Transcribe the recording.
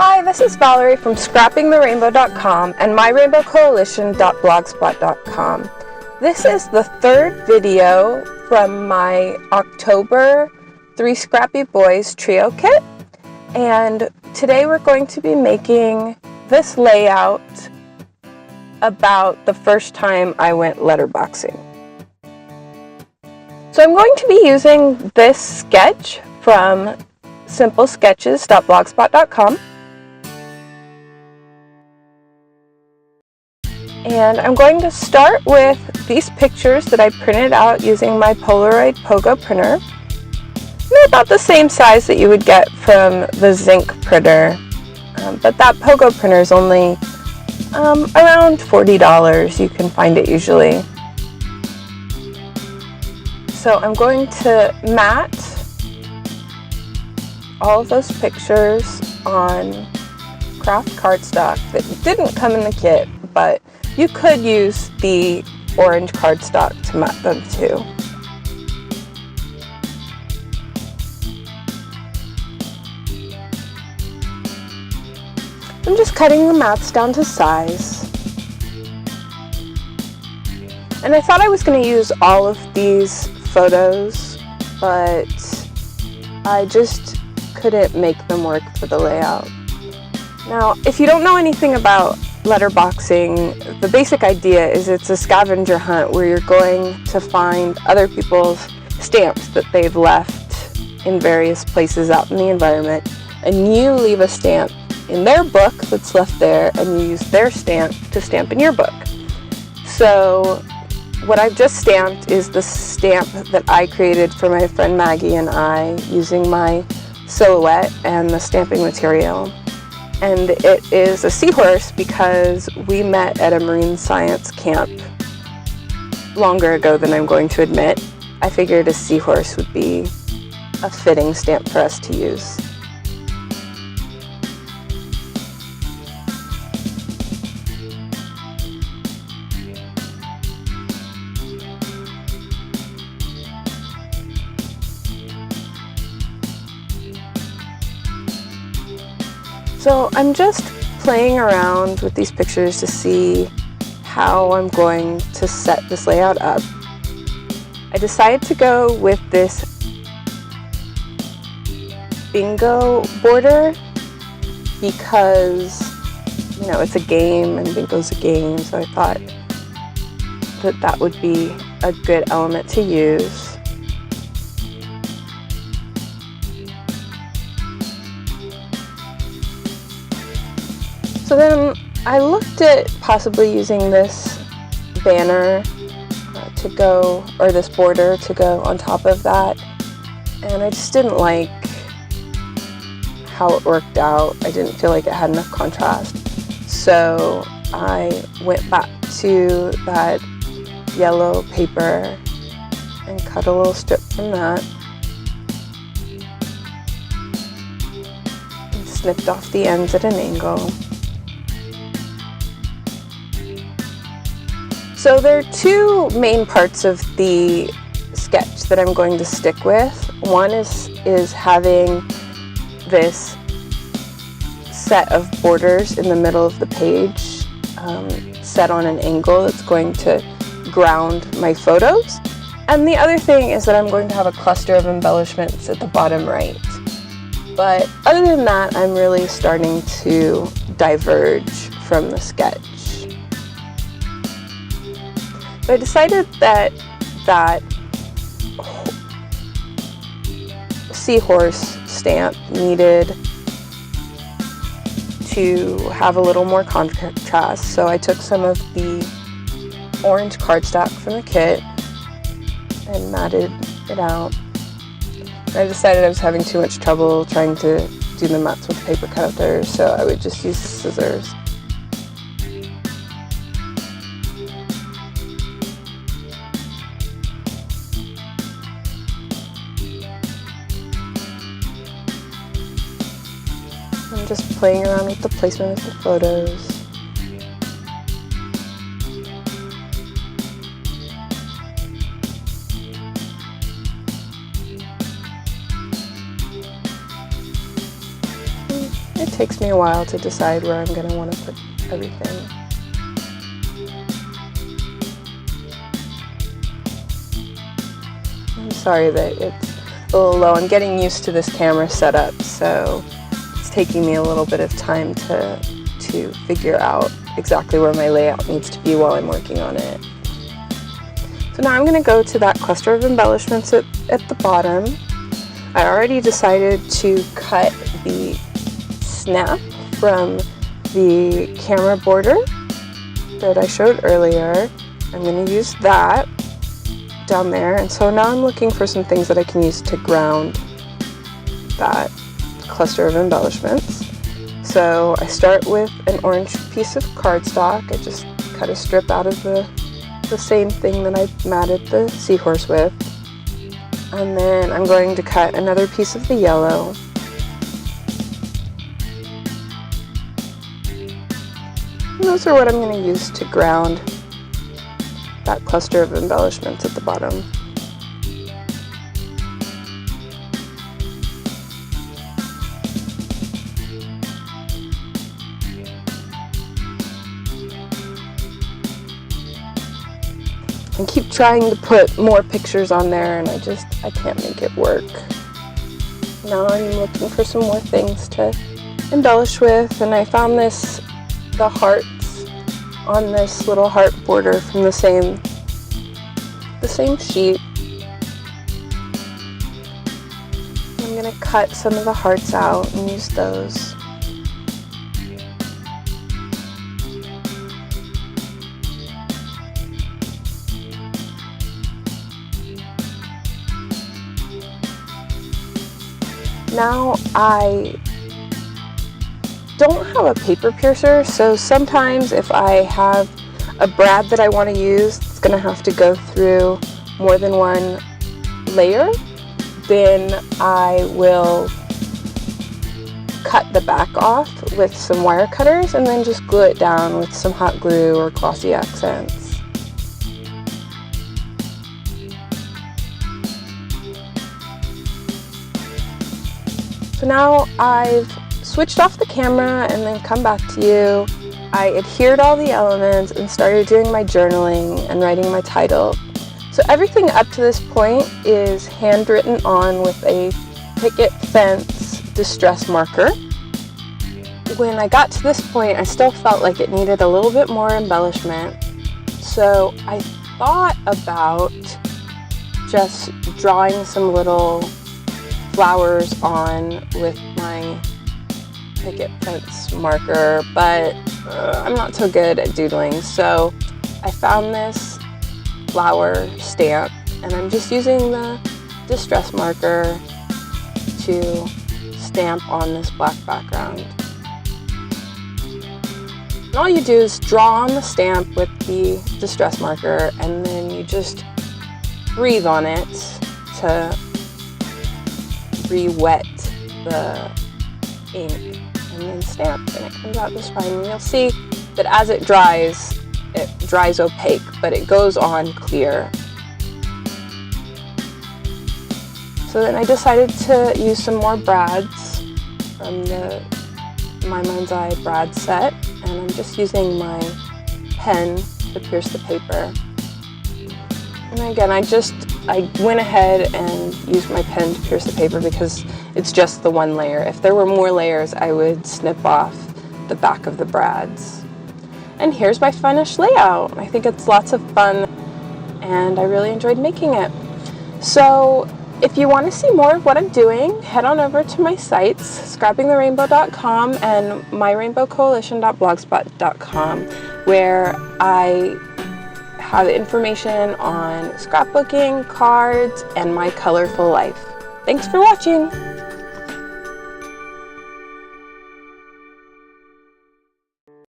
Hi, this is Valerie from scrappingtherainbow.com and myrainbowcoalition.blogspot.com. This is the third video from my October 3 Scrappy Boys Trio Kit, and today we're going to be making this layout about the first time I went letterboxing. So I'm going to be using this sketch from simplesketches.blogspot.com. And I'm going to start with these pictures that I printed out using my Polaroid Pogo printer. They're about the same size that you would get from the Zinc printer, but that Pogo printer is only around $40. You can find it usually. So I'm going to mat all of those pictures on craft cardstock that didn't come in the kit, but you could use the orange cardstock to mat them too. I'm just cutting the mats down to size. And I thought I was going to use all of these photos, but I just couldn't make them work for the layout. Now, if you don't know anything about letterboxing, the basic idea is it's a scavenger hunt where you're going to find other people's stamps that they've left in various places out in the environment, and you leave a stamp in their book that's left there, and you use their stamp to stamp in your book. So what I've just stamped is the stamp that I created for my friend Maggie and I using my silhouette and the stamping material. And it is a seahorse because we met at a marine science camp longer ago than I'm going to admit. I figured a seahorse would be a fitting stamp for us to use. So I'm just playing around with these pictures to see how I'm going to set this layout up. I decided to go with this bingo border because, you know, it's a game and bingo's a game, so I thought that that would be a good element to use. So then I looked at possibly using this banner to go, or this border to go on top of that, and I just didn't like how it worked out. I didn't feel like it had enough contrast. So I went back to that yellow paper and cut a little strip from that and snipped off the ends at an angle. So there are two main parts of the sketch that I'm going to stick with. One is having this set of borders in the middle of the page set on an angle that's going to ground my photos. And the other thing is that I'm going to have a cluster of embellishments at the bottom right. But other than that, I'm really starting to diverge from the sketch. So I decided that that seahorse stamp needed to have a little more contrast, so I took some of the orange cardstock from the kit and matted it out. I decided I was having too much trouble trying to do the mats with paper cutters, so I would just use scissors. I'm just playing around with the placement of the photos. takes me a while to decide where I'm going to want to put everything. I'm sorry that it's a little low. I'm getting used to this camera setup, so it's taking me a little bit of time to figure out exactly where my layout needs to be while I'm working on it. So now I'm going to go to that cluster of embellishments at the bottom. I already decided to cut the snap from the camera border that I showed earlier. I'm going to use that down there, and so now I'm looking for some things that I can use to ground that cluster of embellishments. So I start with an orange piece of cardstock. I just cut a strip out of the same thing that I matted the seahorse with. And then I'm going to cut another piece of the yellow. And those are what I'm going to use to ground that cluster of embellishments at the bottom. I keep trying to put more pictures on there, and I can't make it work. Now I'm looking for some more things to embellish with, and I found the hearts on this little heart border from the same sheet. I'm going to cut some of the hearts out and use those. Now I don't have a paper piercer, so sometimes if I have a brad that I want to use, it's going to have to go through more than one layer. Then I will cut the back off with some wire cutters and then just glue it down with some hot glue or glossy accents. So now I've switched off the camera and then come back to you. I adhered all the elements and started doing my journaling and writing my title. So everything up to this point is handwritten on with a picket fence distress marker. When I got to this point, I still felt like it needed a little bit more embellishment. So I thought about just drawing some little flowers on with my picket fence marker, but I'm not so good at doodling, so I found this flower stamp and I'm just using the distress marker to stamp on this black background. And all you do is draw on the stamp with the distress marker and then you just breathe on it to re-wet the ink and then stamp, and it comes out just fine. And you'll see that as it dries opaque, but it goes on clear. So then I decided to use some more brads from the My Mind's Eye brad set, and I'm just using my pen to pierce the paper. And again, I went ahead and used my pen to pierce the paper because it's just the one layer. If there were more layers, I would snip off the back of the brads. And here's my finished layout. I think it's lots of fun and I really enjoyed making it. So if you want to see more of what I'm doing, head on over to my sites, scrappingtherainbow.com and myrainbowcoalition.blogspot.com, where I have information on scrapbooking, cards, and my colorful life. Thanks for watching!